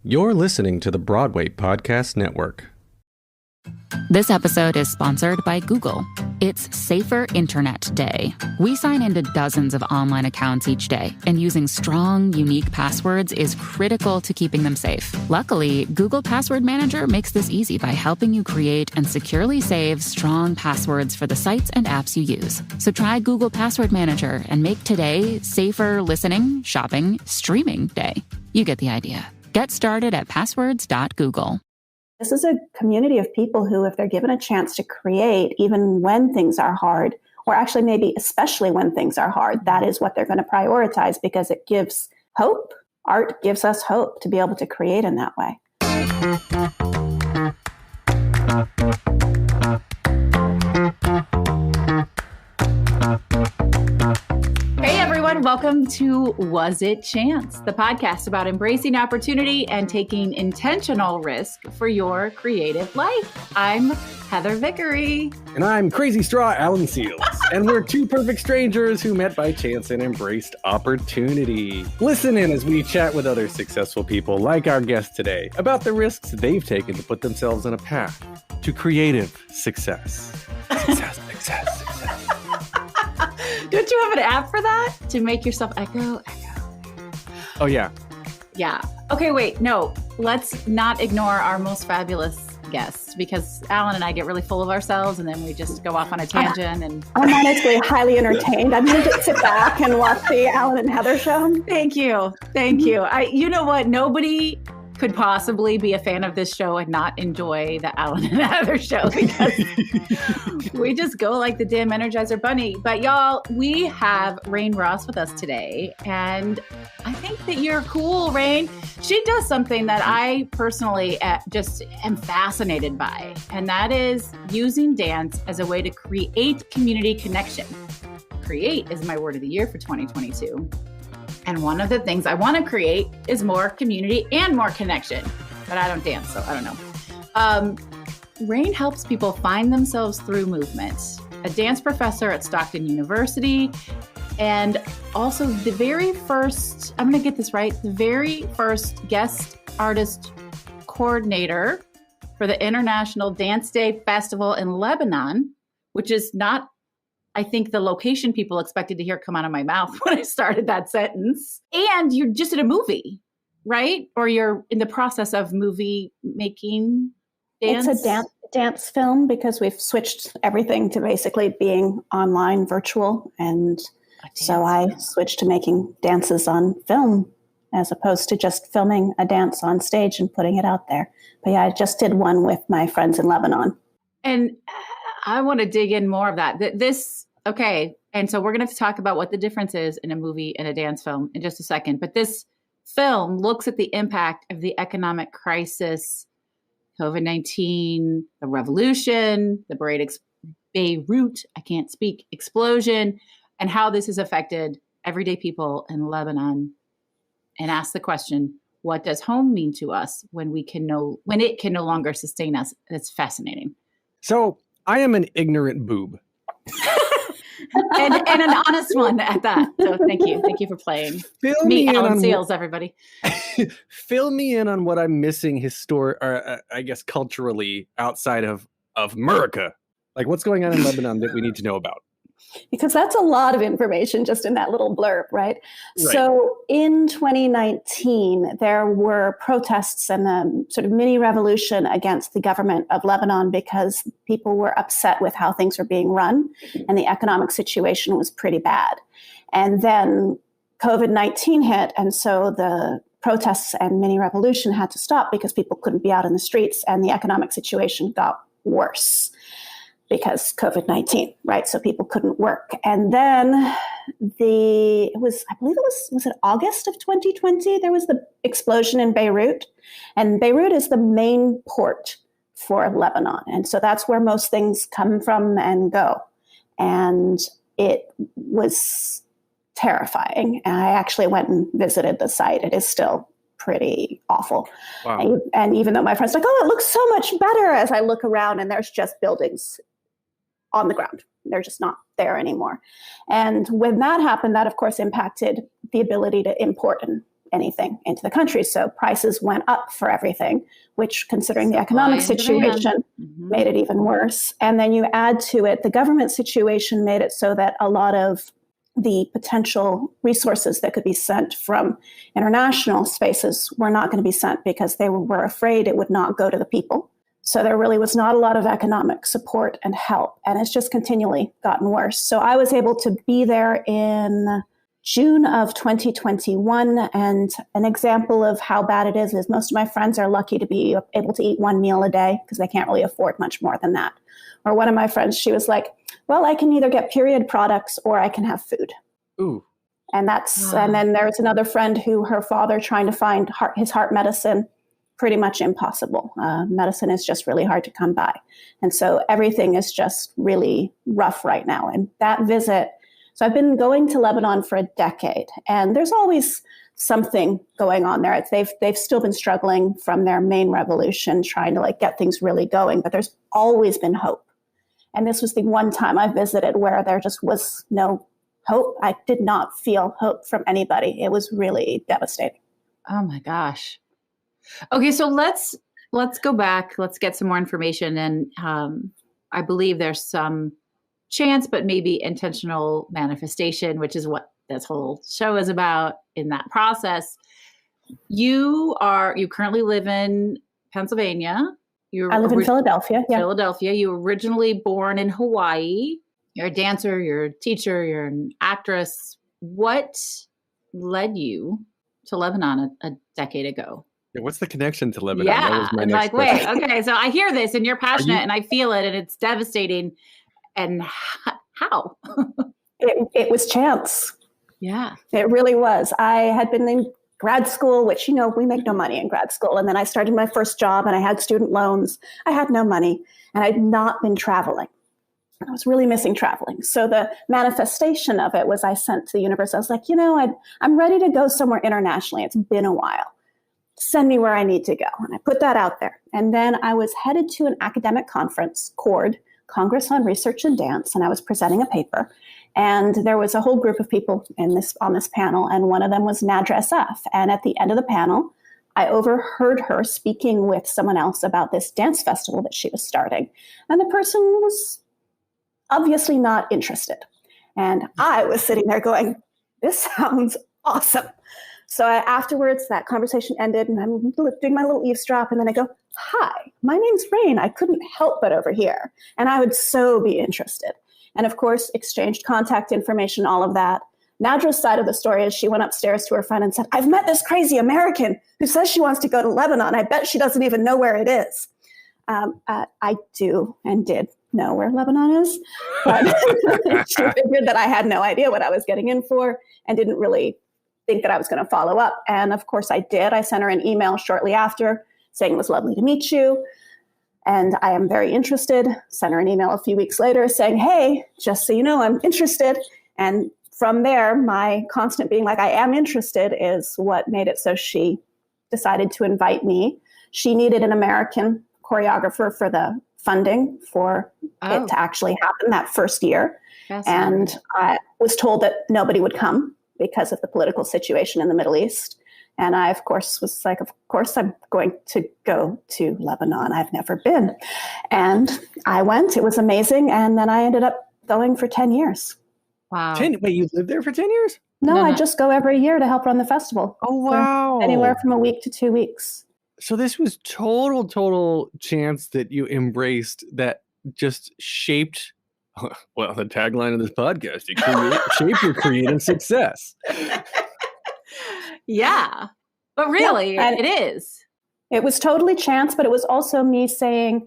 You're listening to the Broadway Podcast Network. This episode is sponsored by Google. It's Safer Internet Day. We sign into dozens of online accounts each day, and using strong, unique passwords is critical to keeping them safe. Luckily, Google Password Manager makes this easy by helping you create and securely save strong passwords for the sites and apps you use. So try Google Password Manager and make today safer listening, shopping, streaming day. You get the idea. Get started at passwords.google. This is a community of people who, if they're given a chance to create, even when things are hard, or actually maybe especially when things are hard, that is what they're going to prioritize because it gives hope. Art gives us hope to be able to create in that way. Welcome to Was It Chance, the podcast about embracing opportunity and taking intentional risk for your creative life. I'm Heather Vickery. And I'm Crazy Straw Alan Seals. And we're two perfect strangers who met by chance and embraced opportunity. Listen in as we chat with other successful people like our guest today about the risks they've taken to put themselves on a path to creative success. Success. Don't you have an app for that? To make yourself echo? Oh, yeah. Yeah. Okay, wait. No, let's not ignore our most fabulous guest because Alan and I get really full of ourselves and then we just go off on a tangent. And I'm honestly highly entertained. I'm going to sit back and watch the Alan and Heather show. Thank you. You know what? Nobody could possibly be a fan of this show and not enjoy the Alan and Heather show because we just go like the damn Energizer Bunny. But y'all, we have Rain Ross with us today. And I think that you're cool, Rain. She does something that I personally just am fascinated by. And that is using dance as a way to create community connection. Create is my word of the year for 2022. And one of the things I want to create is more community and more connection. But I don't dance, so I don't know. Rain helps people find themselves through movement. A dance professor at Stockton University. And also the very first, I'm going to get this right, the very first guest artist coordinator for the International Dance Day Festival in Lebanon, which is not, I think, the location people expected to hear come out of my mouth when I started that sentence. And you just did a movie, right? Or you're in the process of movie making dance? It's a dance film because we've switched everything to basically being online, virtual. And so I switched to making dances on film as opposed to just filming a dance on stage and putting it out there. But yeah, I just did one with my friends in Lebanon. And I want to dig in more of that. Okay. And so we're going to have to talk about what the difference is in a movie and a dance film in just a second. But this film looks at the impact of the economic crisis, COVID-19, the revolution, the Beirut, explosion, and how this has affected everyday people in Lebanon. And ask the question, what does home mean to us when it can no longer sustain us? It's fascinating. So I am an ignorant boob. and an honest one at that. So thank you for playing. Fill me in Alan on Seals, everybody. Fill me in on what I'm missing culturally outside of America. Like what's going on in Lebanon that we need to know about? Because that's a lot of information just in that little blurb, right? So in 2019, there were protests and a sort of mini revolution against the government of Lebanon because people were upset with how things were being run and the economic situation was pretty bad. And then COVID-19 hit, and so the protests and mini revolution had to stop because people couldn't be out in the streets and the economic situation got worse. Because COVID-19, right? So people couldn't work. And then I believe it was August of 2020, there was the explosion in Beirut. And Beirut is the main port for Lebanon. And so that's where most things come from and go. And it was terrifying. And I actually went and visited the site. It is still pretty awful. Wow. And even though my friends are like, oh, it looks so much better, as I look around and there's just buildings on the ground. They're just not there anymore. And when that happened, that of course impacted the ability to import and anything into the country. So prices went up for everything, which, considering the economic situation, made it even worse. And then you add to it, the government situation made it so that a lot of the potential resources that could be sent from international spaces were not going to be sent because they were afraid it would not go to the people. So there really was not a lot of economic support and help. And it's just continually gotten worse. So I was able to be there in June of 2021. And an example of how bad it is most of my friends are lucky to be able to eat one meal a day because they can't really afford much more than that. Or one of my friends, she was like, well, I can either get period products or I can have food. Ooh. And and then there was another friend who her father trying to find his heart medicine, pretty much impossible. Medicine is just really hard to come by. And so everything is just really rough right now. And that visit, so I've been going to Lebanon for a decade, and there's always something going on there. They've still been struggling from their main revolution, trying to get things really going, but there's always been hope. And this was the one time I visited where there just was no hope. I did not feel hope from anybody. It was really devastating. Oh my gosh. Okay, so let's go back. Let's get some more information. And I believe there's some chance, but maybe intentional manifestation, which is what this whole show is about in that process. You currently live in Pennsylvania. I live in Philadelphia. Yeah. Philadelphia. You were originally born in Hawaii. You're a dancer, you're a teacher, you're an actress. What led you to Lebanon a decade ago? Yeah, what's the connection to Lebanon? Yeah, That was my I'm next question. wait, okay, so I hear this and you're passionate and I feel it and it's devastating. And how? It was chance. Yeah. It really was. I had been in grad school, which, we make no money in grad school. And then I started my first job and I had student loans. I had no money and I'd not been traveling. I was really missing traveling. So the manifestation of it was I sent to the university. I was like, I'm ready to go somewhere internationally. It's been a while. Send me where I need to go. And I put that out there. And then I was headed to an academic conference, CORD, Congress on Research and Dance, and I was presenting a paper. And there was a whole group of people on this panel, and one of them was Nadra SF. And at the end of the panel, I overheard her speaking with someone else about this dance festival that she was starting. And the person was obviously not interested. And I was sitting there going, this sounds awesome. So afterwards, that conversation ended, and I'm doing my little eavesdrop, and then I go, hi, my name's Rain. I couldn't help but overhear, and I would so be interested. And of course, exchanged contact information, all of that. Nadra's side of the story is she went upstairs to her friend and said, I've met this crazy American who says she wants to go to Lebanon. I bet she doesn't even know where it is. I do and did know where Lebanon is, but she figured that I had no idea what I was getting in for and didn't really think that I was going to follow up. And of course I did. I sent her an email shortly after saying it was lovely to meet you. And I am very interested. Sent her an email a few weeks later saying, hey, just so you know, I'm interested. And from there, my constant being like, I am interested is what made it so she decided to invite me. She needed an American choreographer for the funding for it to actually happen that first year. And I was told that nobody would come because of the political situation in the Middle East. And I, of course, was like, of course, I'm going to go to Lebanon. I've never been. And I went. It was amazing. And then I ended up going for 10 years. Wow. Wait, you lived there for 10 years? No, I just go every year to help run the festival. Oh, wow. Anywhere from a week to 2 weeks. So this was total chance that you embraced that just shaped, well, the tagline of this podcast, shape your creative success. Yeah, but really, it is. It was totally chance, but it was also me saying,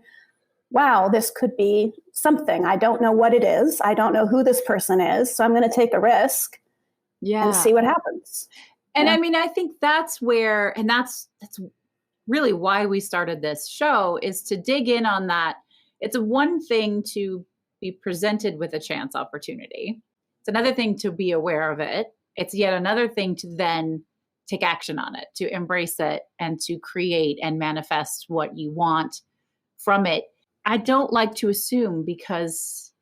wow, this could be something. I don't know what it is. I don't know who this person is. So I'm going to take a risk and see what happens. And I mean, I think that's where, and that's really why we started this show, is to dig in on that. It's one thing to be presented with a chance opportunity. It's another thing to be aware of it. It's yet another thing to then take action on it, to embrace it and to create and manifest what you want from it. I don't like to assume because,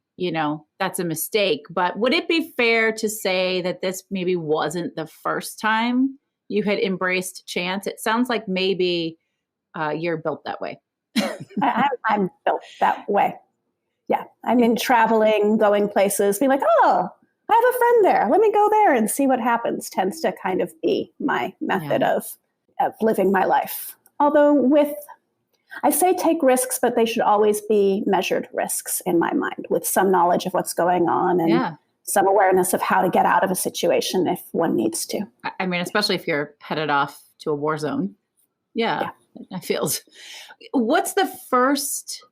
that's a mistake, but would it be fair to say that this maybe wasn't the first time you had embraced chance. It sounds like maybe you're built that way. I'm built that way. Yeah. I mean, traveling, going places, being like, oh, I have a friend there. Let me go there and see what happens tends to kind of be my method of living my life. Although I say take risks, but they should always be measured risks in my mind with some knowledge of what's going on and some awareness of how to get out of a situation if one needs to. I mean, especially if you're headed off to a war zone. Yeah. I feels. What's the first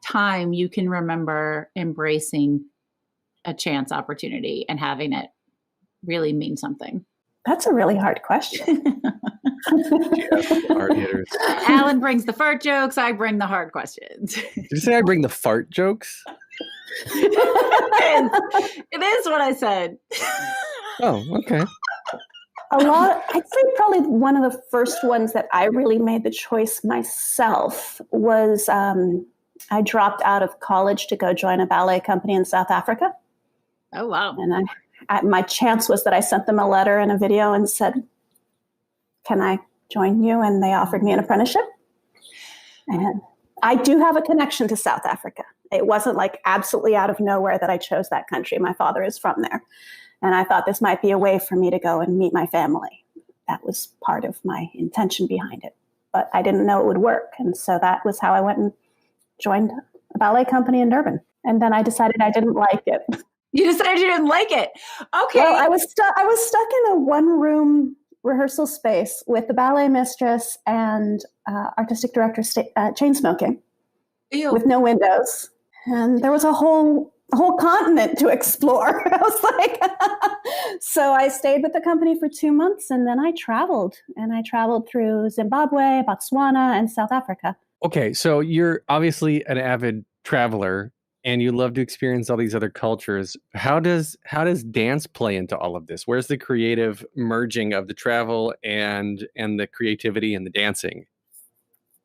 time you can remember embracing a chance opportunity and having it really mean something? That's a really hard question. Hard hitters. Alan brings the fart jokes. I bring the hard questions. Did you say I bring the fart jokes? It is what I said. Oh, okay. I'd say probably one of the first ones that I really made the choice myself was I dropped out of college to go join a ballet company in South Africa. Oh, wow. And my chance was that I sent them a letter and a video and said, can I join you? And they offered me an apprenticeship. And I do have a connection to South Africa. It wasn't like absolutely out of nowhere that I chose that country. My father is from there. And I thought this might be a way for me to go and meet my family. That was part of my intention behind it. But I didn't know it would work. And so that was how I went and joined a ballet company in Durban. And then I decided I didn't like it. You decided you didn't like it. Okay. Well, I was stuck in a one-room rehearsal space with the ballet mistress and artistic director chain smoking. Ew. With no windows. And there was a whole continent to explore. I was like, so I stayed with the company for 2 months and then I traveled through Zimbabwe, Botswana, and South Africa. Okay. So you're obviously an avid traveler and you love to experience all these other cultures. How does dance play into all of this? Where's the creative merging of the travel and the creativity and the dancing?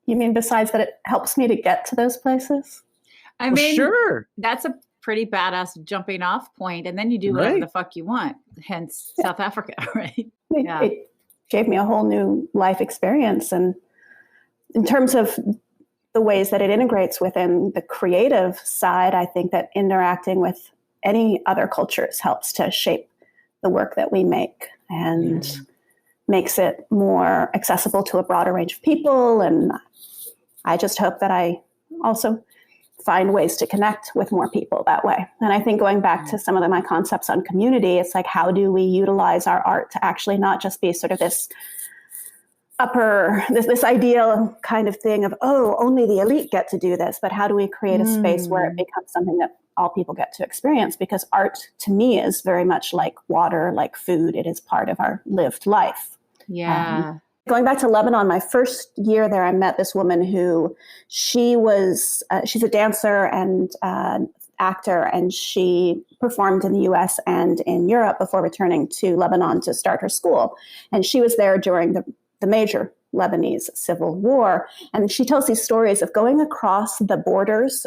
You mean besides that it helps me to get to those places? I mean, sure. That's a pretty badass jumping off point, and then you do whatever the fuck you want. Hence South Africa, right? It gave me a whole new life experience, and in terms of the ways that it integrates within the creative side, I think that interacting with any other cultures helps to shape the work that we make and makes it more accessible to a broader range of people. And I just hope that I also find ways to connect with more people that way. And I think going back to some of my concepts on community, it's like, how do we utilize our art to actually not just be sort of this ideal kind of thing of, oh, only the elite get to do this, but how do we create a space where it becomes something that all people get to experience? Because art to me is very much like water, like food. It is part of our lived life. Yeah. Going back to Lebanon, my first year there, I met this woman who she's a dancer and actor, and she performed in the US and in Europe before returning to Lebanon to start her school. And she was there during the major Lebanese civil war. And she tells these stories of going across the borders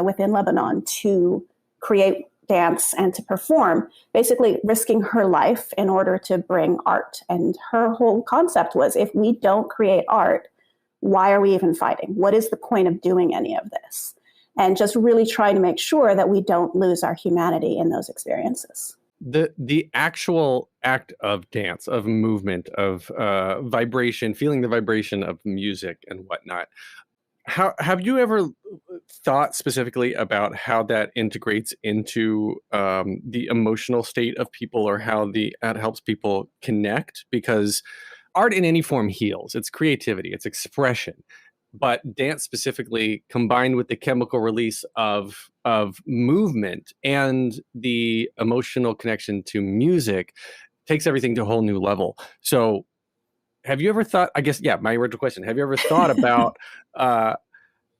within Lebanon to create dance and to perform, basically risking her life in order to bring art. And her whole concept was, if we don't create art, why are we even fighting? What is the point of doing any of this? And just really trying to make sure that we don't lose our humanity in those experiences. The actual act of dance, of movement, of vibration, feeling the vibration of music and whatnot. How have you ever thought specifically about how that integrates into the emotional state of people, or how that helps people connect? Because art in any form heals. It's creativity, it's expression. But dance specifically, combined with the chemical release of movement and the emotional connection to music, takes everything to a whole new level. So have you ever thought, I guess, my original question, have you ever thought about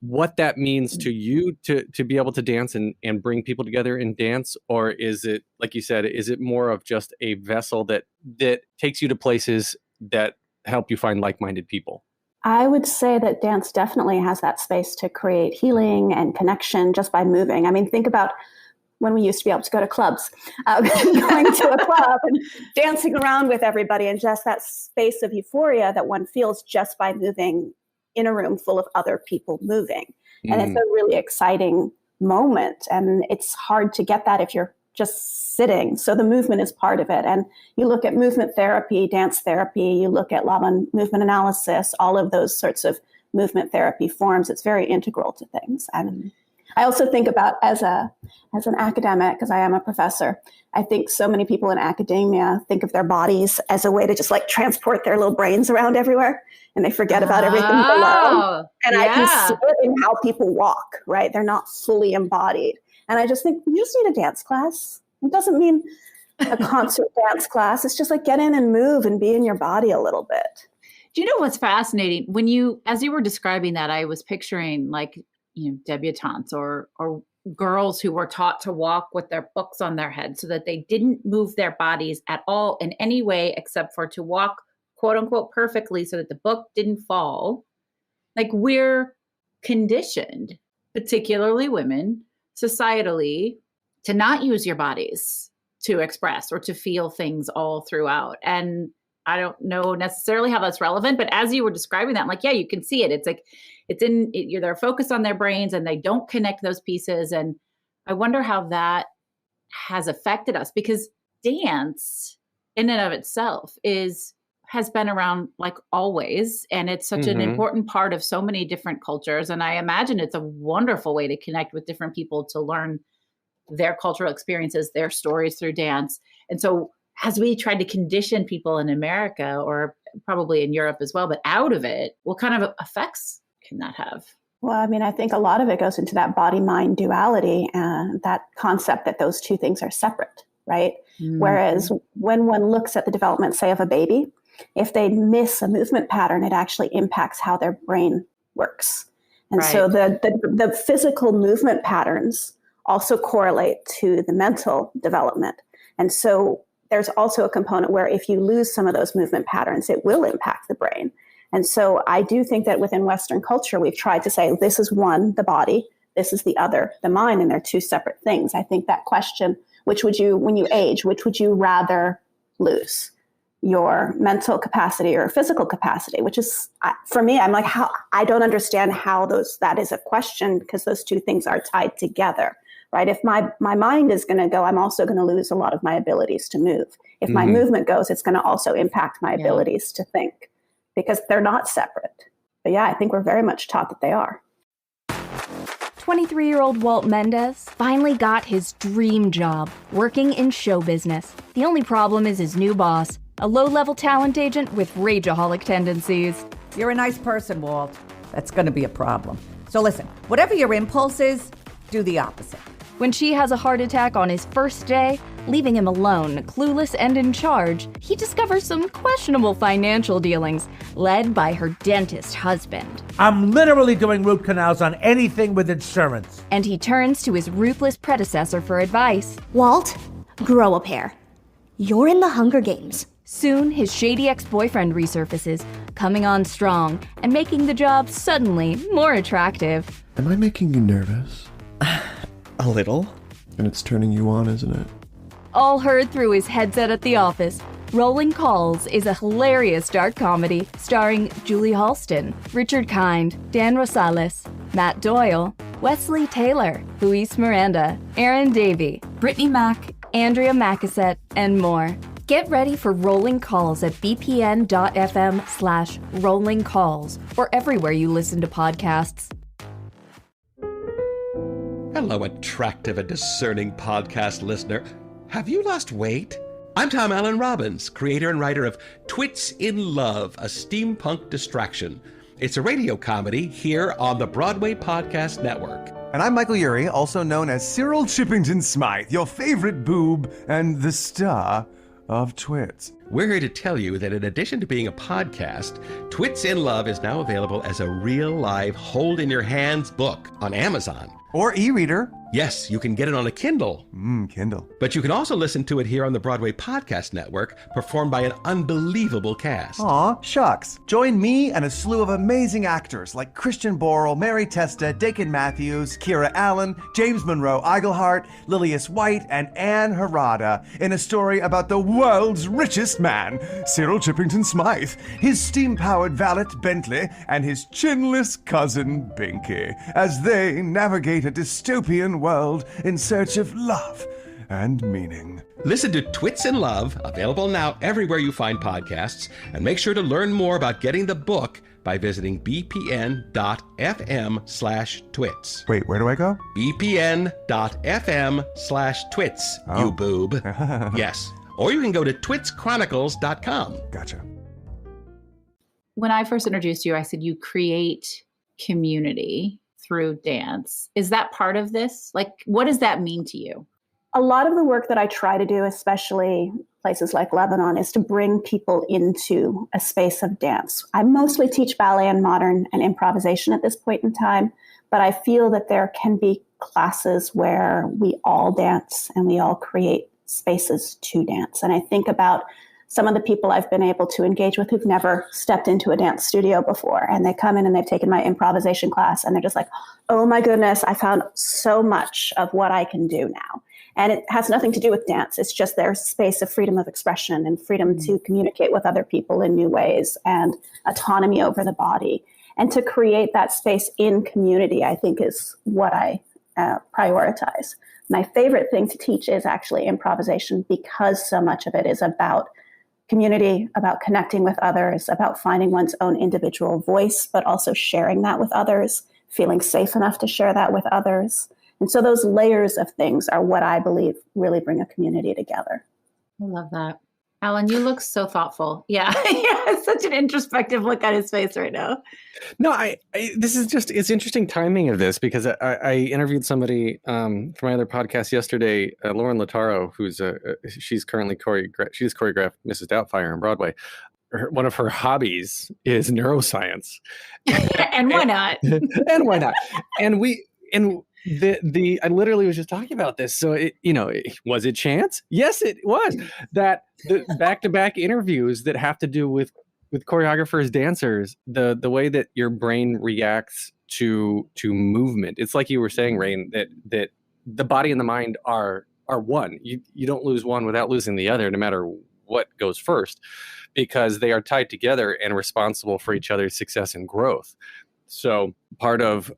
what that means to you to be able to dance and bring people together in dance? Or is it, like you said, is it more of just a vessel that takes you to places that help you find like-minded people? I would say that dance definitely has that space to create healing and connection just by moving. I mean, think about when we used to be able to go to clubs, going to a club and dancing around with everybody, and just that space of euphoria that one feels just by moving in a room full of other people moving. And it's a really exciting moment. And it's hard to get that if you're just sitting. So the movement is part of it. And you look at movement therapy, dance therapy, you look at Laban movement analysis, all of those sorts of movement therapy forms. It's very integral to things. And I also think about as an academic, because I am a professor, I think so many people in academia think of their bodies as a way to just like transport their little brains around everywhere, and they forget about everything below. And I can see it in how people walk, right? They're not fully embodied. And I just think you just need a dance class. It doesn't mean a concert dance class. It's just like get in and move and be in your body a little bit. Do you know what's fascinating? As you were describing that, I was picturing like, debutantes or girls who were taught to walk with their books on their head so that they didn't move their bodies at all in any way except for to walk, quote unquote, perfectly so that the book didn't fall. Like we're conditioned, particularly women, societally, to not use your bodies to express or to feel things all throughout. And I don't know necessarily how that's relevant, but as you were describing that, I'm like, yeah, you can see it. It's like, they're focused on their brains and they don't connect those pieces. And I wonder how that has affected us, because dance in and of itself has been around like always. And it's such an important part of so many different cultures. And I imagine it's a wonderful way to connect with different people, to learn their cultural experiences, their stories through dance. And so as we tried to condition people in America, or probably in Europe as well, but out of it, what kind of effects can that have? Well, I mean, I think a lot of it goes into that body-mind duality and that concept that those two things are separate, right? Whereas when one looks at the development, say, of a baby, if they miss a movement pattern, it actually impacts how their brain works. And so the physical movement patterns also correlate to the mental development. And so there's also a component where if you lose some of those movement patterns, it will impact the brain. And so I do think that within Western culture, we've tried to say, this is one, the body, this is the other, the mind, and they're two separate things. I think that question, when you age, which would you rather lose? Your mental capacity or physical capacity, which is, for me, I'm like, I don't understand how that is a question, because those two things are tied together, right? If my mind is going to go, I'm also going to lose a lot of my abilities to move. If my movement goes, it's going to also impact my abilities to think, because they're not separate. But yeah, I think we're very much taught that they are. 23-year-old Walt Mendez finally got his dream job, working in show business. The only problem is his new boss, a low-level talent agent with rageaholic tendencies. You're a nice person, Walt. That's going to be a problem. So listen, whatever your impulse is, do the opposite. When she has a heart attack on his first day, leaving him alone, clueless and in charge, he discovers some questionable financial dealings led by her dentist husband. I'm literally doing root canals on anything with insurance. And he turns to his ruthless predecessor for advice. Walt, grow a pair. You're in the Hunger Games. Soon, his shady ex-boyfriend resurfaces, coming on strong and making the job suddenly more attractive. Am I making you nervous? A little. And it's turning you on, isn't it? All heard through his headset at the office, Rolling Calls is a hilarious dark comedy starring Julie Halston, Richard Kind, Dan Rosales, Matt Doyle, Wesley Taylor, Luis Miranda, Aaron Davey, Brittany Mack, Andrea Mackasset, and more. Get ready for Rolling Calls at bpn.fm/Rolling Calls or everywhere you listen to podcasts. Hello, attractive and discerning podcast listener. Have you lost weight? I'm Tom Allen Robbins, creator and writer of Twits in Love, a steampunk distraction. It's a radio comedy here on the Broadway Podcast Network. And I'm Michael Urie, also known as Cyril Chippington Smythe, your favorite boob and the star of Twits. We're here to tell you that in addition to being a podcast, Twits in Love is now available as a real live hold-in-your-hands book on Amazon. Or e-reader. Yes, you can get it on a Kindle. Kindle. But you can also listen to it here on the Broadway Podcast Network, performed by an unbelievable cast. Aw, shucks. Join me and a slew of amazing actors like Christian Borle, Mary Testa, Dakin Matthews, Kira Allen, James Monroe Iglehart, Lilias White, and Anne Harada in a story about the world's richest man, Cyril Chippington Smythe, his steam-powered valet Bentley, and his chinless cousin Binky, as they navigate a dystopian world in search of love and meaning. Listen to Twits in Love, available now everywhere you find podcasts, and make sure to learn more about getting the book by visiting bpn.fm/twits. Wait, where do I go? bpn.fm/twits, you boob. Yes. Or you can go to twitschronicles.com. Gotcha. When I first introduced you, I said you create community through dance. Is that part of this? Like, what does that mean to you? A lot of the work that I try to do, especially places like Lebanon, is to bring people into a space of dance. I mostly teach ballet and modern and improvisation at this point in time, but I feel that there can be classes where we all dance and we all create spaces to dance. And I think about some of the people I've been able to engage with who've never stepped into a dance studio before. And they come in and they've taken my improvisation class and they're just like, oh my goodness, I found so much of what I can do now. And it has nothing to do with dance. It's just their space of freedom of expression and freedom to communicate with other people in new ways and autonomy over the body. And to create that space in community, I think, is what I prioritize. My favorite thing to teach is actually improvisation, because so much of it is about community, about connecting with others, about finding one's own individual voice, but also sharing that with others, feeling safe enough to share that with others. And so those layers of things are what I believe really bring a community together. I love that. Alan, you look so thoughtful. Yeah. Yeah, such an introspective look on his face right now. No, this is just, it's interesting timing of this, because I interviewed somebody for my other podcast yesterday, Lauren Lataro, who's she's currently choreographed Mrs. Doubtfire on Broadway. One of her hobbies is neuroscience. And why not? And why not? And I literally was just talking about this. So was it chance? Yes, it was. That the back-to-back interviews that have to do with choreographers, dancers, the way that your brain reacts to movement. It's like you were saying, Rain, that the body and the mind are one. You don't lose one without losing the other, no matter what goes first, because they are tied together and responsible for each other's success and growth. So part of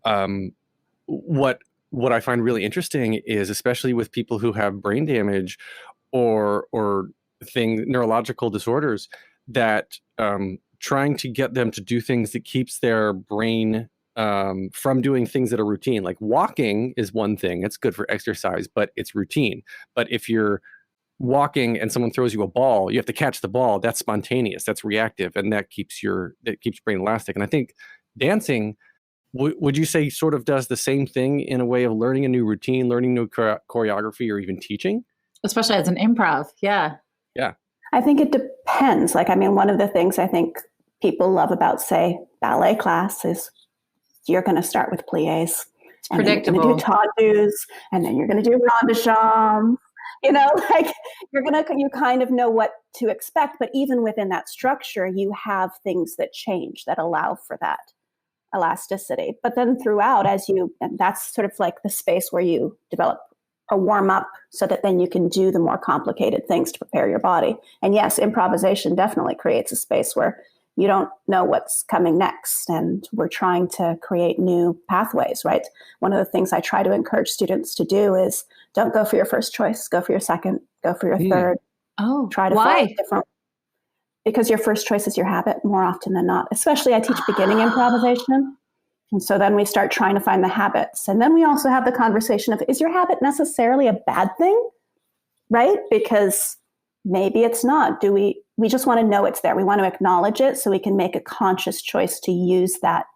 what I find really interesting is, especially with people who have brain damage or neurological disorders, that trying to get them to do things that keeps their brain from doing things that are routine. Like walking is one thing, it's good for exercise, but it's routine. But if you're walking and someone throws you a ball, you have to catch the ball. That's spontaneous, that's reactive, and that keeps brain elastic. And I think dancing, would you say, sort of does the same thing in a way of learning a new routine, learning new choreography, or even teaching? Especially as an improv. Yeah. Yeah. I think it depends. One of the things I think people love about, say, ballet class is you're going to start with pliés. It's predictable. You're going to do tendus, and then you're going to do rond de jambe. You kind of know what to expect. But even within that structure, you have things that change that allow for that elasticity. But then throughout, and that's sort of like the space where you develop a warm up so that then you can do the more complicated things to prepare your body. And yes, improvisation definitely creates a space where you don't know what's coming next. And we're trying to create new pathways, right? One of the things I try to encourage students to do is don't go for your first choice, go for your second, go for your third. Oh, try to find different. Because your first choice is your habit more often than not. Especially I teach beginning improvisation. And so then we start trying to find the habits. And then we also have the conversation of, is your habit necessarily a bad thing? Right? Because maybe it's not. We just want to know it's there. We want to acknowledge it so we can make a conscious choice to use that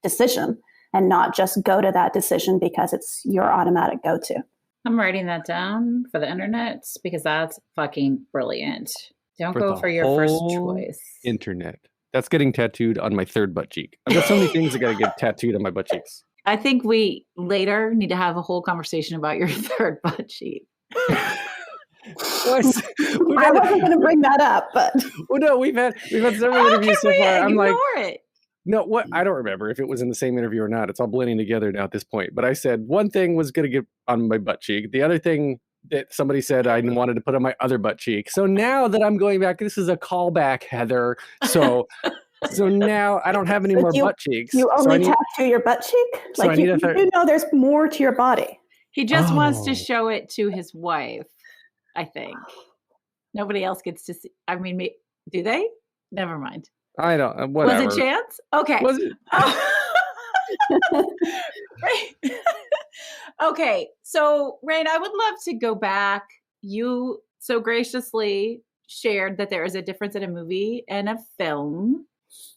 decision and not just go to that decision because it's your automatic go-to. I'm writing that down for the internet because that's fucking brilliant. Don't for go the for your first whole choice. internet. That's getting tattooed on my third butt cheek. I've got so many things that got to get tattooed on my butt cheeks. I think we later need to have a whole conversation about your third butt cheek. I wasn't going to bring that up, but well, no, we've had several interviews so far. I'm like, it. no, what? I don't remember if it was in the same interview or not. It's all blending together now at this point. But I said one thing was going to get on my butt cheek. The other thing that somebody said I wanted to put on my other butt cheek. So now that I'm going back, this is a callback, Heather. So now I don't have any more butt cheeks. You only tattoo your butt cheek? So like you know there's more to your body. He just wants to show it to his wife, I think. Nobody else gets to see. I mean, do they? Never mind. I don't. Whatever. Was it chance? Okay. Was it? Right. Okay. So, Rain, I would love to go back. You so graciously shared that there is a difference in a movie and a film.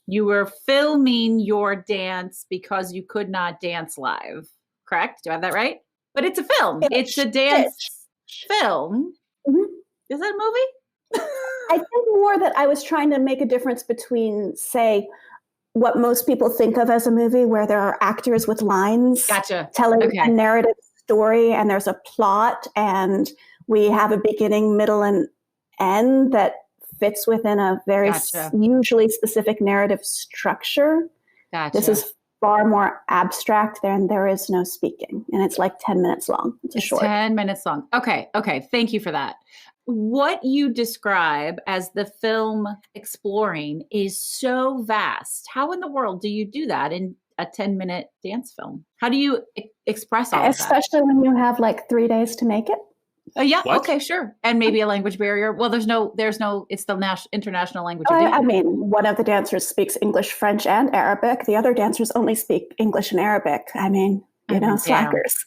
You were filming your dance because you could not dance live. Correct? Do I have that right? But it's a film. It's a dance film. Mm-hmm. Is that a movie? I think more that I was trying to make a difference between, say, what most people think of as a movie where there are actors with lines telling a narrative story and there's a plot and we have a beginning, middle, and end that fits within a very usually specific narrative structure. This is far more abstract than there is no speaking. And it's like 10 minutes long. It's short. 10 minutes long. Okay. Thank you for that. What you describe as the film exploring is so vast. How in the world do you do that in a 10-minute dance film? How do you express all of that? Especially when you have like 3 days to make it. Yeah. What? Okay, sure. And maybe a language barrier. Well, there's no, it's the international language. I mean, one of the dancers speaks English, French, and Arabic. The other dancers only speak English and Arabic. I mean, slackers.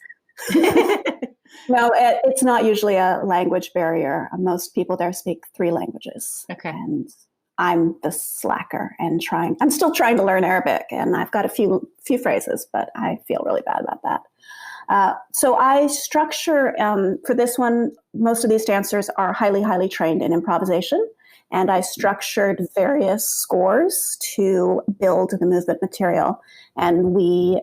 No, it's not usually a language barrier. Most people there speak 3 languages. Okay. And I'm the slacker and I'm still trying to learn Arabic, and I've got a few phrases, but I feel really bad about that. So I structure, for this one, most of these dancers are highly, highly trained in improvisation. And I structured various scores to build the movement material, and we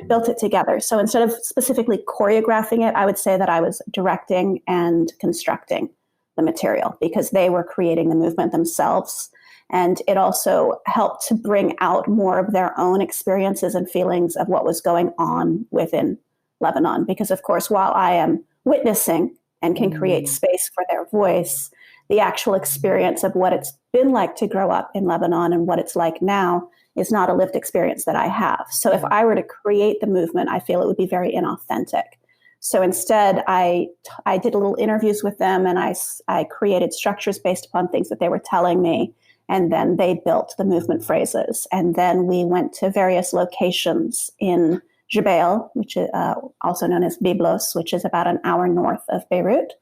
built it together. So instead of specifically choreographing it, I would say that I was directing and constructing the material because they were creating the movement themselves. And it also helped to bring out more of their own experiences and feelings of what was going on within Lebanon. Because, of course, while I am witnessing and can create space for their voice, the actual experience of what it's been like to grow up in Lebanon and what it's like now is not a lived experience that I have. So if I were to create the movement, I feel it would be very inauthentic. So instead, I did little interviews with them, and I created structures based upon things that they were telling me. And then they built the movement phrases. And then we went to various locations in Jbeil, which is also known as Byblos, which is about an hour north of Beirut,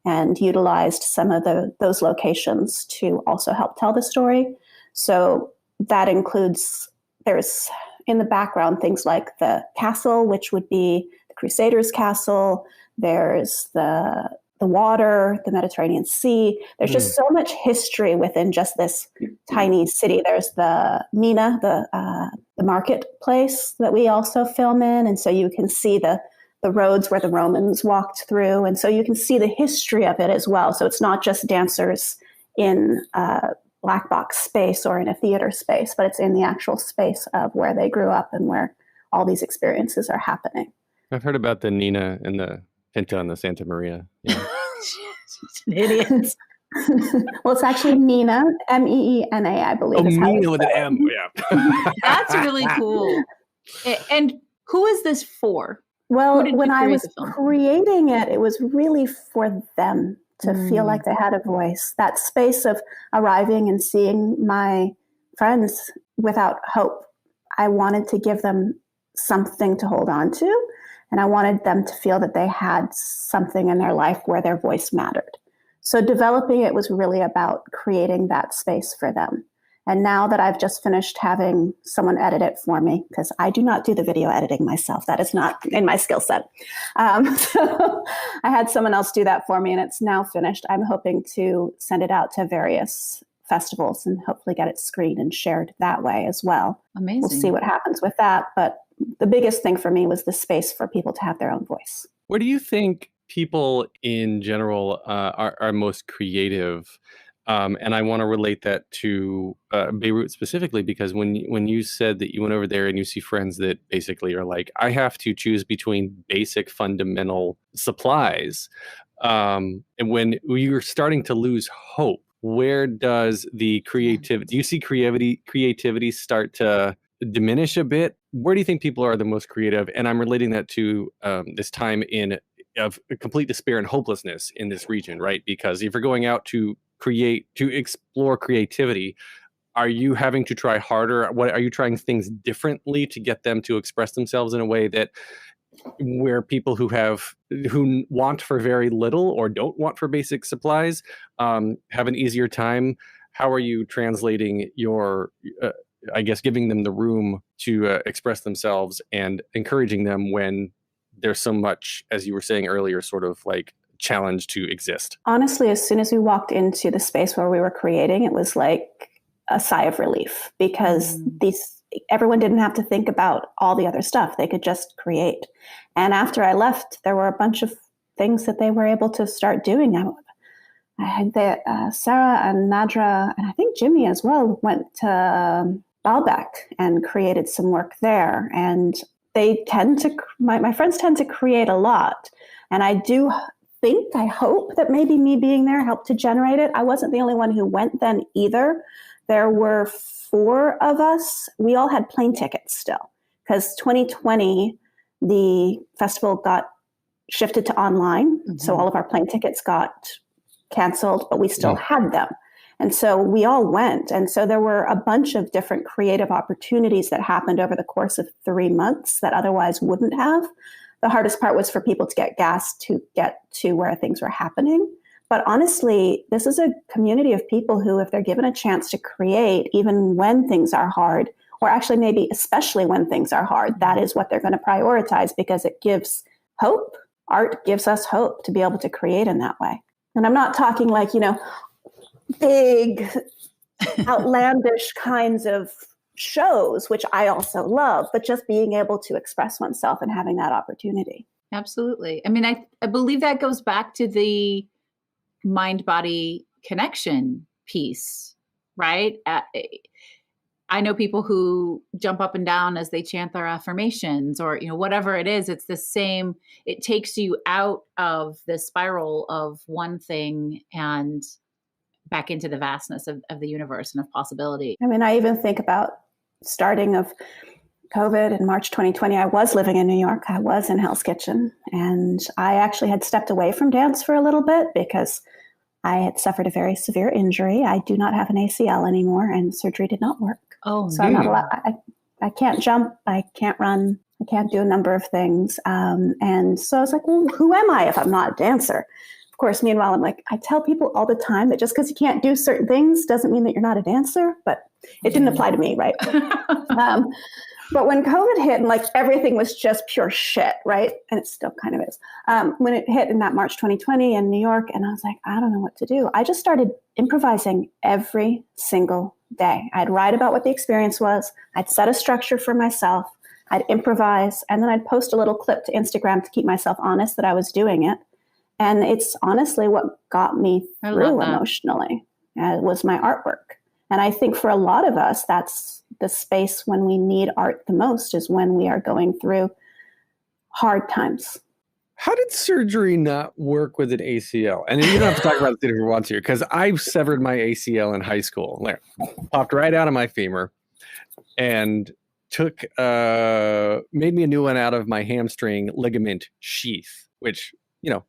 and utilized some of those locations to also help tell the story. So that includes, there's in the background things like the castle, which would be the Crusaders' castle. There's the water, the Mediterranean Sea. There's just so much history within just this tiny city. There's the Mina, the marketplace that we also film in. And so you can see the roads where the Romans walked through. And so you can see the history of it as well. So it's not just dancers in a black box space or in a theater space, but it's in the actual space of where they grew up and where all these experiences are happening. I've heard about the Nina and the Pinta and the Santa Maria. Yeah. Idiots. Well, it's actually Mina, Meena, I believe. Oh, Mina with an M. Yeah. That's really cool. And who is this for? Well, when I was creating it, it was really for them to feel like they had a voice. That space of arriving and seeing my friends without hope. I wanted to give them something to hold on to, and I wanted them to feel that they had something in their life where their voice mattered. So developing it was really about creating that space for them. And now that I've just finished having someone edit it for me, because I do not do the video editing myself. That is not in my skill set. So I had someone else do that for me, and it's now finished. I'm hoping to send it out to various festivals and hopefully get it screened and shared that way as well. Amazing. We'll see what happens with that. But the biggest thing for me was the space for people to have their own voice. Where do you think people in general are most creative? And I want to relate that to Beirut specifically, because when you said that you went over there and you see friends that basically are like, I have to choose between basic fundamental supplies. And when you're starting to lose hope, where does the creativity, do you see creativity start to diminish a bit? Where do you think people are the most creative? And I'm relating that to this time of complete despair and hopelessness in this region, right? Because if you're going out to explore creativity, are you having to try harder? What are you trying things differently to get them to express themselves in a way that where people who want for very little or don't want for basic supplies have an easier time? How are you translating your I guess giving them the room to express themselves and encouraging them when there's so much, as you were saying earlier, sort of like challenge to exist? Honestly, as soon as we walked into the space where we were creating, it was like a sigh of relief, because everyone didn't have to think about all the other stuff. They could just create. And after I left, there were a bunch of things that they were able to start doing. I had Sarah and Nadra, and I think Jimmy as well, went to Baalbek and created some work there. And they my friends tend to create a lot. And I do I hope that maybe me being there helped to generate it. I wasn't the only one who went then either. There were 4 of us. We all had plane tickets still, because 2020, the festival got shifted to online. Mm-hmm. So all of our plane tickets got canceled, but we still had them. And so we all went. And so there were a bunch of different creative opportunities that happened over the course of 3 months that otherwise wouldn't have. The hardest part was for people to get gas to get to where things were happening. But honestly, this is a community of people who, if they're given a chance to create, even when things are hard, or actually maybe especially when things are hard, that is what they're going to prioritize, because it gives hope. Art gives us hope to be able to create in that way. And I'm not talking like, big, outlandish kinds of shows, which I also love, but just being able to express oneself and having that opportunity. Absolutely. I mean, I believe that goes back to the mind-body connection piece, right? I know people who jump up and down as they chant their affirmations, or, whatever it is. It's the same. It takes you out of the spiral of one thing and back into the vastness of the universe and of possibility. I mean, I even think about starting of COVID in March 2020, I was living in New York. I was in Hell's Kitchen, and I actually had stepped away from dance for a little bit because I had suffered a very severe injury. I do not have an ACL anymore, and surgery did not work. So I'm not allowed. I can't jump. I can't run. I can't do a number of things. And so I was like, well, who am I if I'm not a dancer? Of course, meanwhile, I'm like, I tell people all the time that just because you can't do certain things doesn't mean that you're not a dancer, but it didn't apply to me, right? But when COVID hit and like everything was just pure shit, right? And it still kind of is. When it hit in that March 2020 in New York, and I was like, I don't know what to do. I just started improvising every single day. I'd write about what the experience was. I'd set a structure for myself. I'd improvise, and then I'd post a little clip to Instagram to keep myself honest that I was doing it. And it's honestly what got me through emotionally. It was my artwork. And I think for a lot of us, that's the space when we need art the most, is when we are going through hard times. How did surgery not work with an ACL? And you don't have to talk about it if you want to, because I severed my ACL in high school. Like, popped right out of my femur and made me a new one out of my hamstring ligament sheath, which,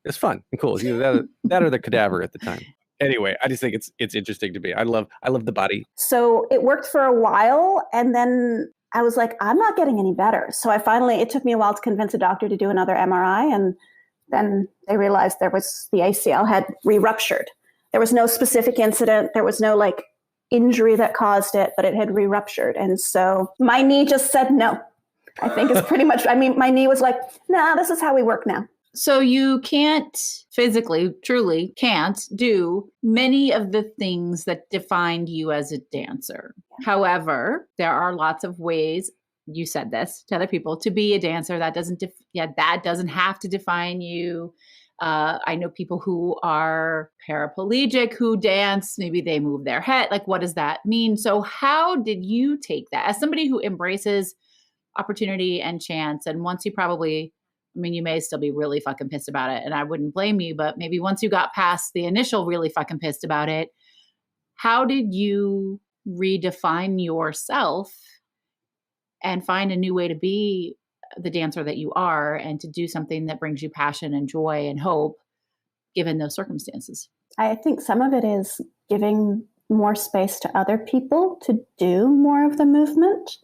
is fun and cool. It's either that or the cadaver at the time. Anyway, I just think it's interesting to me. I love the body. So it worked for a while, and then I was like, I'm not getting any better. So it took me a while to convince a doctor to do another MRI, and then they realized the ACL had re-ruptured. There was no specific incident. There was no injury that caused it, but it had re-ruptured. And so my knee just said no. I think is pretty much, my knee was like, nah, this is how we work now. So you can't physically, truly can't do many of the things that defined you as a dancer. However, there are lots of ways, you said this to other people, to be a dancer. That doesn't have to define you. I know people who are paraplegic who dance. Maybe they move their head. Like, what does that mean? So how did you take that as somebody who embraces opportunity and chance? And once you probably, you may still be really fucking pissed about it, and I wouldn't blame you, but maybe once you got past the initial really fucking pissed about it, how did you redefine yourself and find a new way to be the dancer that you are and to do something that brings you passion and joy and hope given those circumstances? I think some of it is giving more space to other people to do more of the movement.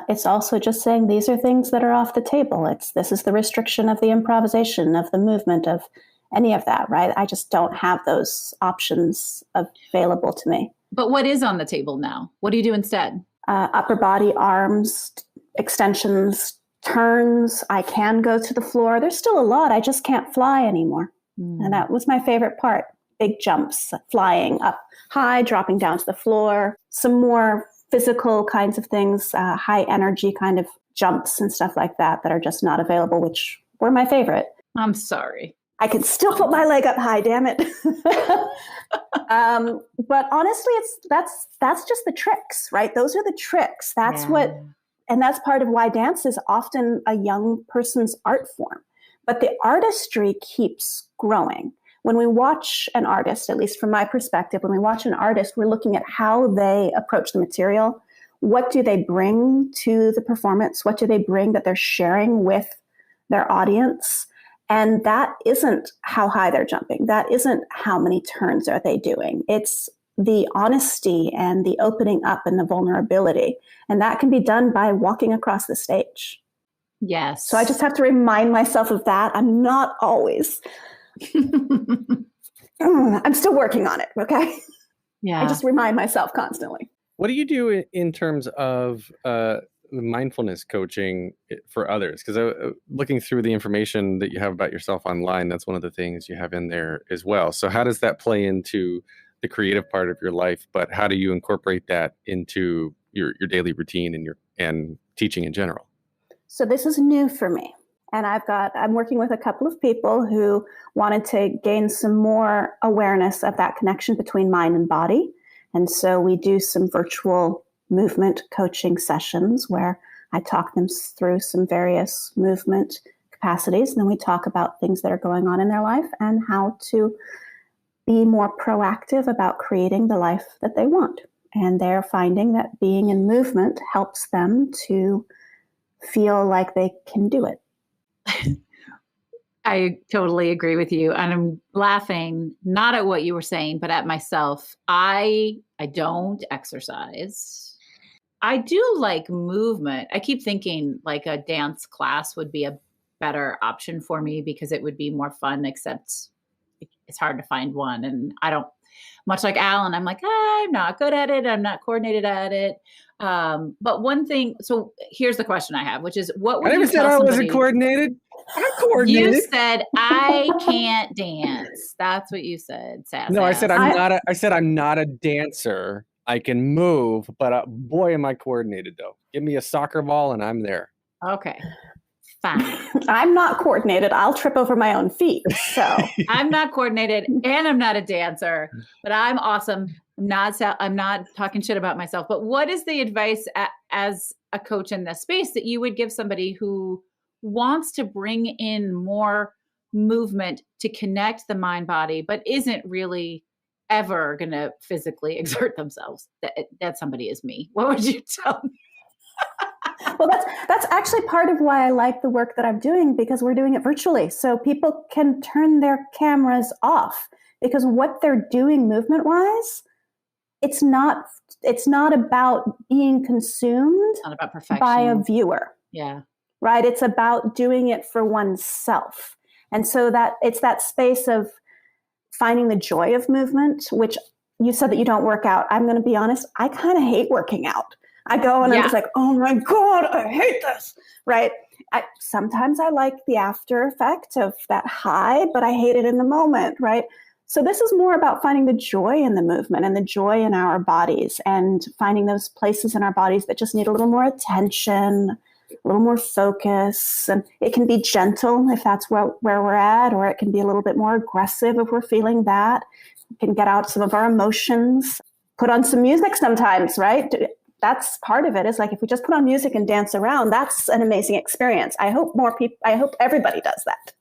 It's also just saying these are things that are off the table. This is the restriction of the improvisation, of the movement, of any of that, right? I just don't have those options available to me. But what is on the table now? What do you do instead? Upper body, arms, extensions, turns. I can go to the floor. There's still a lot. I just can't fly anymore. And that was my favorite part. Big jumps, flying up high, dropping down to the floor, some more physical kinds of things, high energy kind of jumps and stuff like that are just not available, which were my favorite. I'm sorry. I can still put my leg up high, damn it. But honestly, that's just the tricks, right? Those are the tricks. That's and that's part of why dance is often a young person's art form. But the artistry keeps growing. When we watch an artist, at least from my perspective, when we watch an artist, we're looking at how they approach the material. What do they bring to the performance? What do they bring that they're sharing with their audience? And that isn't how high they're jumping. That isn't how many turns are they doing. It's the honesty and the opening up and the vulnerability. And that can be done by walking across the stage. Yes. So I just have to remind myself of that. I'm not always... I'm still working on it, okay? Yeah. I just remind myself constantly. What do you do in terms of mindfulness coaching for others? Because looking through the information that you have about yourself online, that's one of the things you have in there as well. So how does that play into the creative part of your life, but how do you incorporate that into your daily routine and teaching in general? So this is new for me. And I'm working with a couple of people who wanted to gain some more awareness of that connection between mind and body. And so we do some virtual movement coaching sessions where I talk them through some various movement capacities. And then we talk about things that are going on in their life and how to be more proactive about creating the life that they want. And they're finding that being in movement helps them to feel like they can do it. I totally agree with you. And I'm laughing, not at what you were saying, but at myself. I don't exercise. I do like movement. I keep thinking like a dance class would be a better option for me because it would be more fun, except it's hard to find one. And I don't, much like Alan, I'm like, I'm not good at it. I'm not coordinated at it. But one thing, so here's the question I have, which is what would I never said I wasn't coordinated. I'm coordinated. You said I can't dance. That's what you said. Sass no, I ass. said I'm not a dancer. I can move, but boy, am I coordinated though. Give me a soccer ball and I'm there. Okay. Fine. I'm not coordinated. I'll trip over my own feet. So I'm not coordinated and I'm not a dancer, but I'm awesome. I'm not talking shit about myself, but what is the advice as a coach in this space that you would give somebody who wants to bring in more movement to connect the mind body, but isn't really ever going to physically exert themselves? That somebody is me. What would you tell me? Well, that's actually part of why I like the work that I'm doing, because we're doing it virtually. So people can turn their cameras off, because what they're doing movement-wise, it's not about being consumed It's not about perfection by a viewer. Yeah. Right? It's about doing it for oneself. And so that it's that space of finding the joy of movement, which you said that you don't work out. I'm going to be honest. I kind of hate working out. I go and I'm just like, oh my God, I hate this. Right. Sometimes I like the after effect of that high, but I hate it in the moment. Right. So this is more about finding the joy in the movement and the joy in our bodies and finding those places in our bodies that just need a little more attention, a little more focus. And it can be gentle if that's where we're at, or it can be a little bit more aggressive if we're feeling that. We can get out some of our emotions, put on some music sometimes, right? That's part of it. Is like if we just put on music and dance around, that's an amazing experience. I hope everybody does that.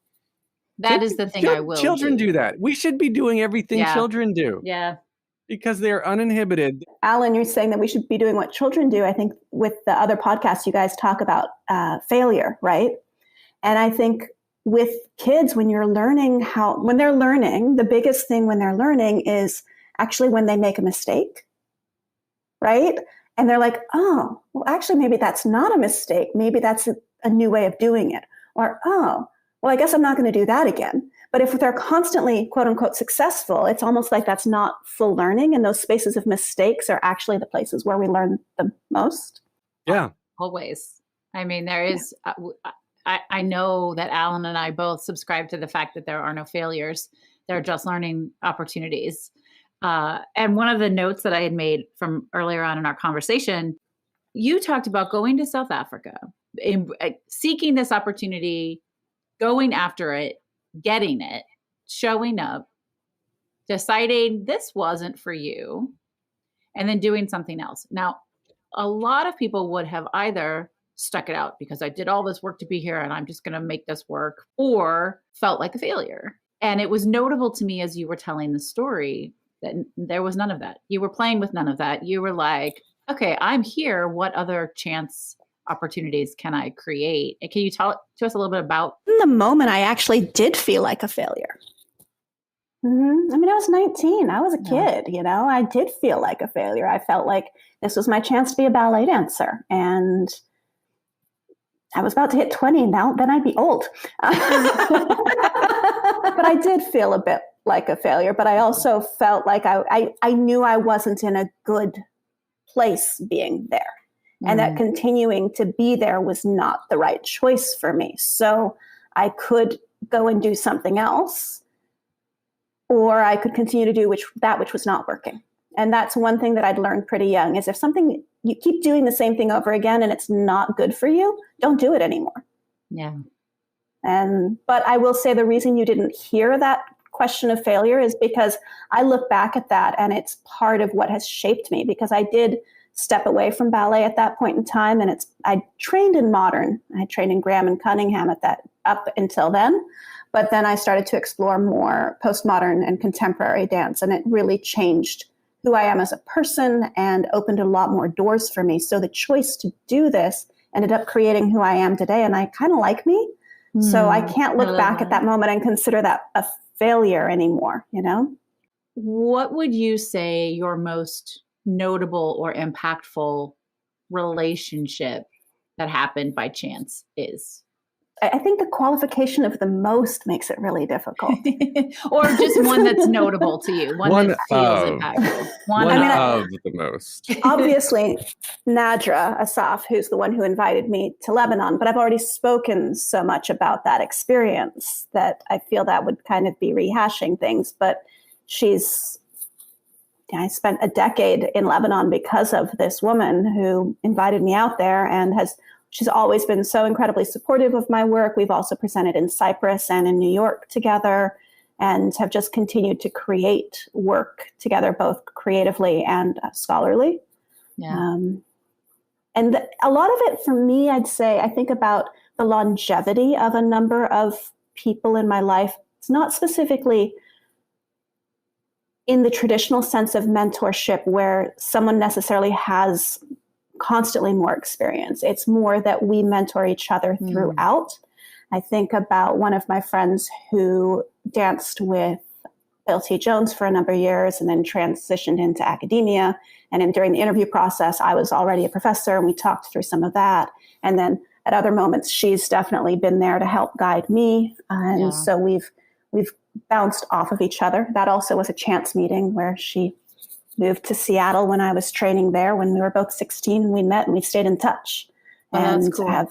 That is the thing I will Children do that. We should be doing everything children do. Yeah. Because they're uninhibited. Alan, you're saying that we should be doing what children do. I think with the other podcasts, you guys talk about failure, right? And I think with kids, when they're learning, the biggest thing when they're learning is actually when they make a mistake, right? And they're like, oh, well, actually, maybe that's not a mistake. Maybe that's a new way of doing it. Or, oh, well, I guess I'm not going to do that again. But if they're constantly, quote unquote, successful, it's almost like that's not full learning. And those spaces of mistakes are actually the places where we learn the most. Yeah. Always. I mean, there is, I know that Alan and I both subscribe to the fact that there are no failures. There are just learning opportunities. And one of the notes that I had made from earlier on in our conversation, you talked about going to South Africa, seeking this opportunity, going after it, getting it, showing up, deciding this wasn't for you, and then doing something else. Now, a lot of people would have either stuck it out because I did all this work to be here and I'm just going to make this work, or felt like a failure. And it was notable to me as you were telling the story that there was none of that. You were playing with none of that. You were like, okay, I'm here. What other chance opportunities can I create? And can you tell to us a little bit about? In the moment, I actually did feel like a failure. Mm-hmm. I mean, I was 19. I was a kid, I did feel like a failure. I felt like this was my chance to be a ballet dancer. And I was about to hit 20 now, then I'd be old. But I did feel a bit like a failure, but I also felt like I knew I wasn't in a good place being there. And that continuing to be there was not the right choice for me. So I could go and do something else, or I could continue to do which was not working. And that's one thing that I'd learned pretty young is if something, you keep doing the same thing over again and it's not good for you, don't do it anymore. Yeah. But I will say the reason you didn't hear that question of failure is because I look back at that and it's part of what has shaped me, because I did step away from ballet at that point in time. And I trained in modern. I trained in Graham and Cunningham up until then. But then I started to explore more postmodern and contemporary dance. And it really changed who I am as a person and opened a lot more doors for me. So the choice to do this ended up creating who I am today. And I kind of like me. So I can't look back at that moment and consider that a failure anymore, What would you say your most notable or impactful relationship that happened by chance is? I think the qualification of the most makes it really difficult. Or just one that's notable to you. One that feels impactful. One of the most. Obviously, Nadra Asaf, who's the one who invited me to Lebanon, but I've already spoken so much about that experience that I feel that would kind of be rehashing things. But I spent a decade in Lebanon because of this woman who invited me out there, and she's always been so incredibly supportive of my work. We've also presented in Cyprus and in New York together, and have just continued to create work together, both creatively and scholarly. Yeah. And a lot of it for me, I'd say, I think about the longevity of a number of people in my life. It's not specifically in the traditional sense of mentorship where someone necessarily has constantly more experience. It's more that we mentor each other throughout. I think about one of my friends who danced with Bill T. Jones for a number of years and then transitioned into academia. And during the interview process, I was already a professor and we talked through some of that. And then at other moments, she's definitely been there to help guide me. And so we've bounced off of each other. That also was a chance meeting where she moved to Seattle when I was training there when we were both 16, and we met and we've stayed in touch and cool. have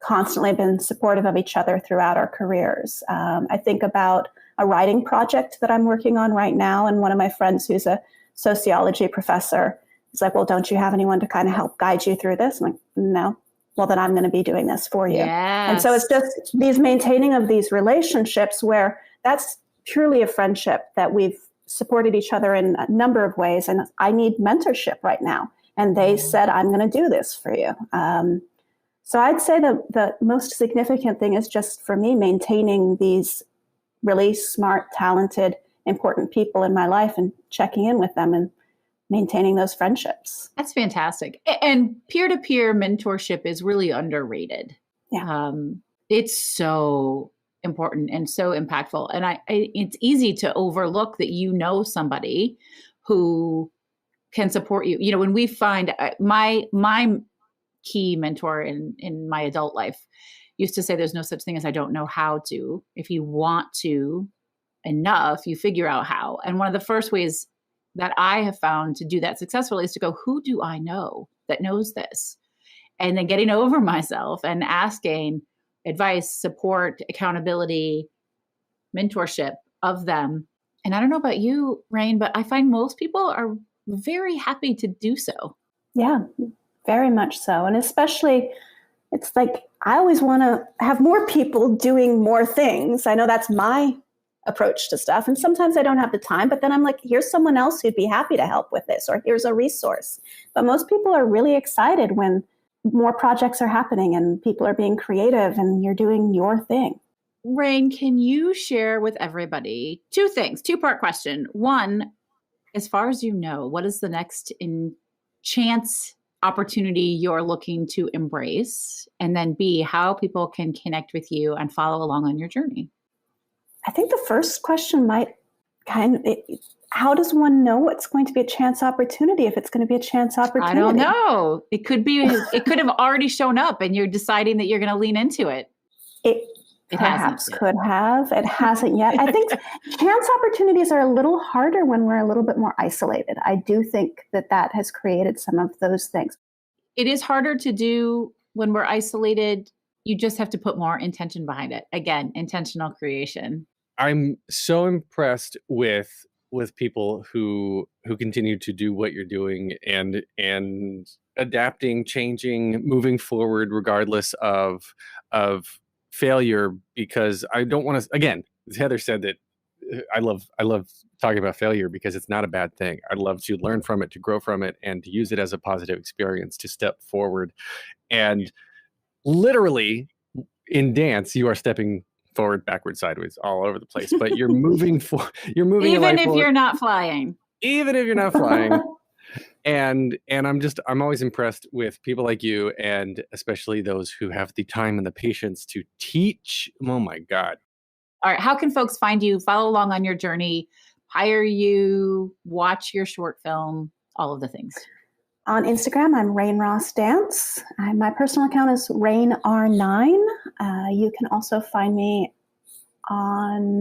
constantly been supportive of each other throughout our careers. I think about a writing project that I'm working on right now, and one of my friends who's a sociology professor is like, well, don't you have anyone to kind of help guide you through this? I'm like, no. Well, then I'm going to be doing this for you. Yes. And so it's just these maintaining of these relationships where that's purely a friendship that we've supported each other in a number of ways. And I need mentorship right now. And they said, I'm going to do this for you. So I'd say the most significant thing is just for me, maintaining these really smart, talented, important people in my life and checking in with them and maintaining those friendships. That's fantastic. And peer-to-peer mentorship is really underrated. Yeah. It's so important and so impactful. And it's easy to overlook that you know somebody who can support you. You know, when we find my key mentor in my adult life used to say, there's no such thing as I don't know how to. If you want to enough, you figure out how. And one of the first ways that I have found to do that successfully is to go, who do I know that knows this? And then getting over myself and asking advice, support, accountability, mentorship of them. And I don't know about you, Rain, but I find most people are very happy to do so. Yeah, very much so. And especially, it's like, I always want to have more people doing more things. I know that's my approach to stuff. And sometimes I don't have the time, but then I'm like, here's someone else who'd be happy to help with this, or here's a resource. But most people are really excited when more projects are happening and people are being creative and you're doing your thing. Rain, can you share with everybody two things, two-part question. One, as far as you know, what is the next chance opportunity you're looking to embrace? And then B, how people can connect with you and follow along on your journey? I think the first question might how does one know what's going to be a chance opportunity if it's going to be a chance opportunity? I don't know. It could have already shown up and you're deciding that you're going to lean into it. It perhaps could have. It hasn't yet. I think chance opportunities are a little harder when we're a little bit more isolated. I do think that has created some of those things. It is harder to do when we're isolated. You just have to put more intention behind it. Again, intentional creation. I'm so impressed with people who continue to do what you're doing and adapting, changing, moving forward regardless of failure, because I don't want to, again, as Heather said, that I love talking about failure because it's not a bad thing. I love to learn from it, to grow from it, and to use it as a positive experience to step forward. And literally in dance, you are stepping forward, backwards, sideways, all over the place, but you're moving you're moving even if you're not flying. Even if you're not flying. And I'm always impressed with people like you, and especially those who have the time and the patience to teach. Oh my God. All right. How can folks find you, follow along on your journey, hire you, watch your short film, all of the things? On Instagram, I'm Rain Ross Dance. My personal account is RainR9. You can also find me on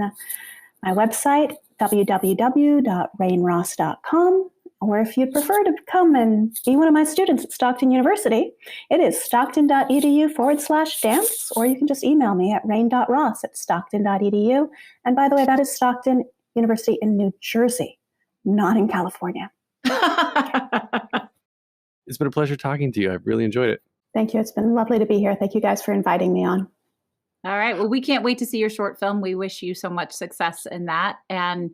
my website, www.rainross.com. Or if you'd prefer to come and be one of my students at Stockton University, it is stockton.edu/dance, or you can just email me at rain.ross@stockton.edu. And by the way, that is Stockton University in New Jersey, not in California. It's been a pleasure talking to you. I've really enjoyed it. Thank you. It's been lovely to be here. Thank you guys for inviting me on. All right. Well, we can't wait to see your short film. We wish you so much success in that. And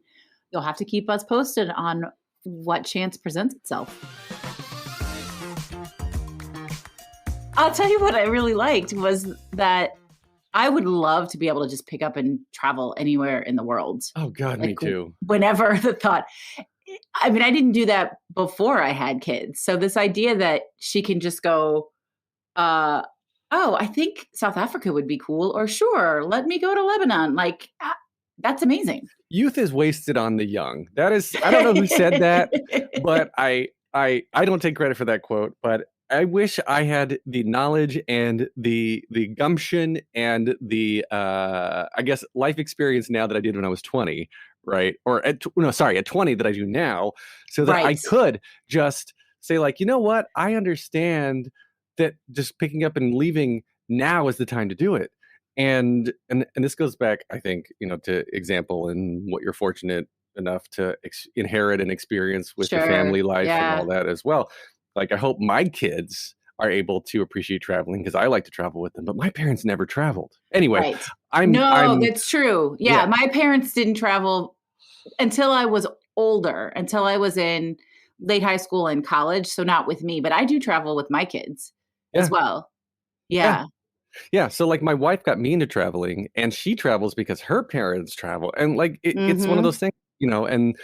you'll have to keep us posted on what chance presents itself. I'll tell you what I really liked was that I would love to be able to just pick up and travel anywhere in the world. Oh, God, me too. Whenever the thought. I mean, I didn't do that before I had kids. So this idea that she can just go, I think South Africa would be cool. Or sure, let me go to Lebanon. Like, that's amazing. Youth is wasted on the young. That is, I don't know who said that, but I don't take credit for that quote, but I wish I had the knowledge and the gumption and the, I guess, life experience now that I did when I was 20, right? Or at 20 that I do now, so that I could just say like, you know what? I understand that just picking up and leaving now is the time to do it. And this goes back, I think, to example and what you're fortunate enough to inherit and experience with your family life and all that as well. Like, I hope my kids are able to appreciate traveling because I like to travel with them, but my parents never traveled. Anyway, that's true. Yeah, my parents didn't travel until I was older, until I was in late high school and college. So not with me, but I do travel with my kids as well. Yeah. So like my wife got me into traveling, and she travels because her parents travel. And like, it's one of those things, and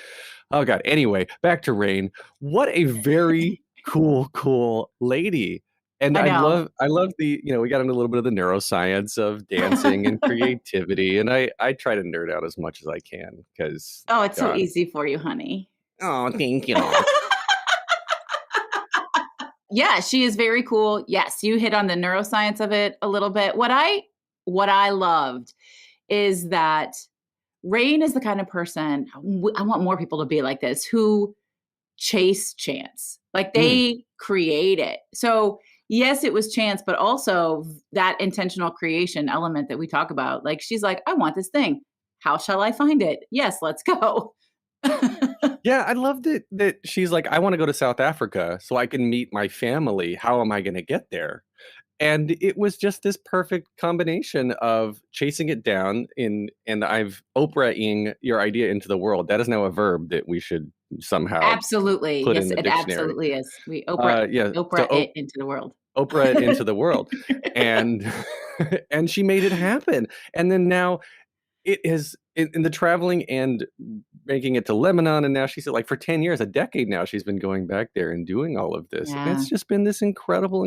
oh God, anyway, back to Rain. What a very cool lady. And I love the, we got into a little bit of the neuroscience of dancing and creativity. And I try to nerd out as much as I can because. Oh, it's so easy for you, honey. Oh, thank you. Yeah, she is very cool. Yes, you hit on the neuroscience of it a little bit. What I loved is that Rain is the kind of person, I want more people to be like this, who chase chance. Like they create it. So yes, it was chance, but also that intentional creation element that we talk about. Like she's like, I want this thing. How shall I find it? Yes, let's go. Yeah, I loved it that she's like, I want to go to South Africa so I can meet my family. How am I going to get there? And it was just this perfect combination of chasing it down and I've Oprah-ing your idea into the world. That is now a verb that we should somehow absolutely put yes, in the it dictionary. Absolutely is. We Oprah it into the world. Oprah it into the world, and she made it happen. And then now it is in the traveling and making it to Lebanon. And now she's like for 10 years, a decade now, she's been going back there and doing all of this. Yeah. And it's just been this incredible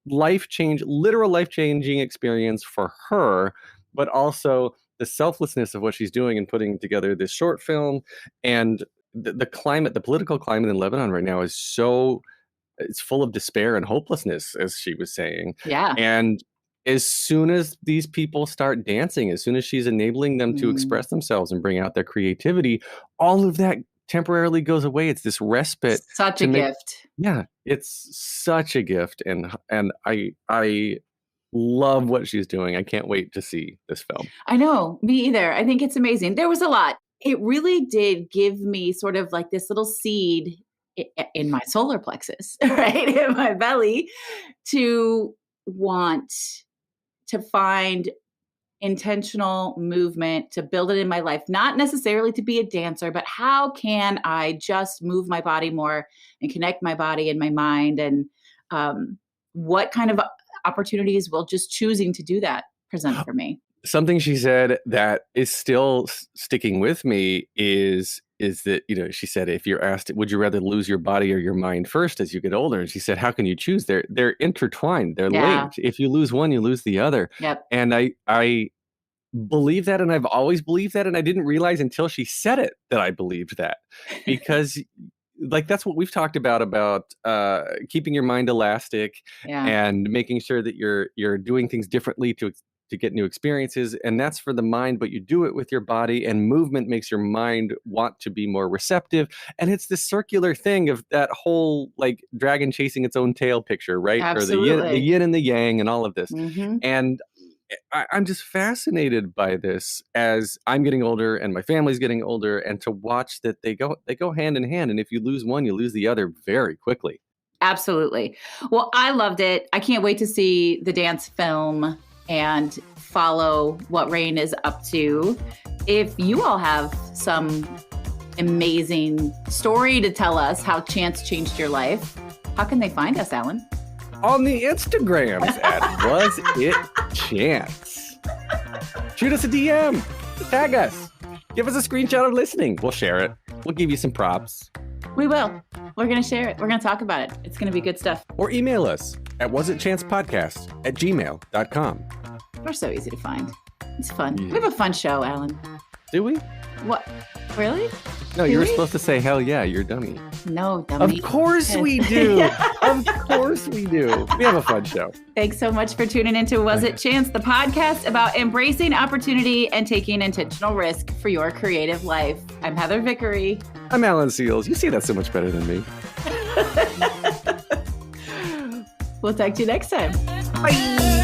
literal life-changing experience for her, but also the selflessness of what she's doing and putting together this short film. And the climate, the political climate in Lebanon right now is it's full of despair and hopelessness, as she was saying. Yeah. And as soon as these people start dancing, as soon as she's enabling them to express themselves and bring out their creativity, all of that temporarily goes away. It's this respite. Such a gift. Yeah, it's such a gift. And I love what she's doing. I can't wait to see this film. I know, me either. I think it's amazing. There was a lot. It really did give me sort of like this little seed in my solar plexus, right? In my belly, to want to find intentional movement, to build it in my life, not necessarily to be a dancer, but how can I just move my body more and connect my body and my mind? And what kind of opportunities will just choosing to do that present for me? Something she said that is still sticking with me is that, she said, if you're asked, would you rather lose your body or your mind first as you get older? And she said, how can you choose? They're intertwined. They're linked. If you lose one, you lose the other. Yep. And I believe that. And I've always believed that. And I didn't realize until she said it that I believed that, because like, that's what we've talked about keeping your mind elastic and making sure that you're doing things differently to get new experiences. And that's for the mind, but you do it with your body, and movement makes your mind want to be more receptive. And it's this circular thing of that whole like dragon chasing its own tail picture, right? Absolutely. Or the yin and the yang and all of this. Mm-hmm. And I'm just fascinated by this as I'm getting older and my family's getting older, and to watch that they go hand in hand. And if you lose one, you lose the other very quickly. Absolutely. Well, I loved it. I can't wait to see the dance film and follow what Rain is up to. If you all have some amazing story to tell us how chance changed your life, how can they find us, Alan? On the Instagrams at Was It Chance. Shoot us a DM. Tag us. Give us a screenshot of listening. We'll share it. We'll give you some props. We will. We're going to share it. We're going to talk about it. It's going to be good stuff. Or email us at wasitchancepodcast@gmail.com. We're so easy to find. It's fun. We have a fun show, Alan. Do we? What? Really? No, you were supposed to say, hell yeah, you're dummy. No, dummy. Of course we do. Of course we do. We have a fun show. Thanks so much for tuning into Was It Chance, the podcast about embracing opportunity and taking intentional risk for your creative life. I'm Heather Vickery. I'm Alan Seals. You see that so much better than me. We'll talk to you next time. Bye.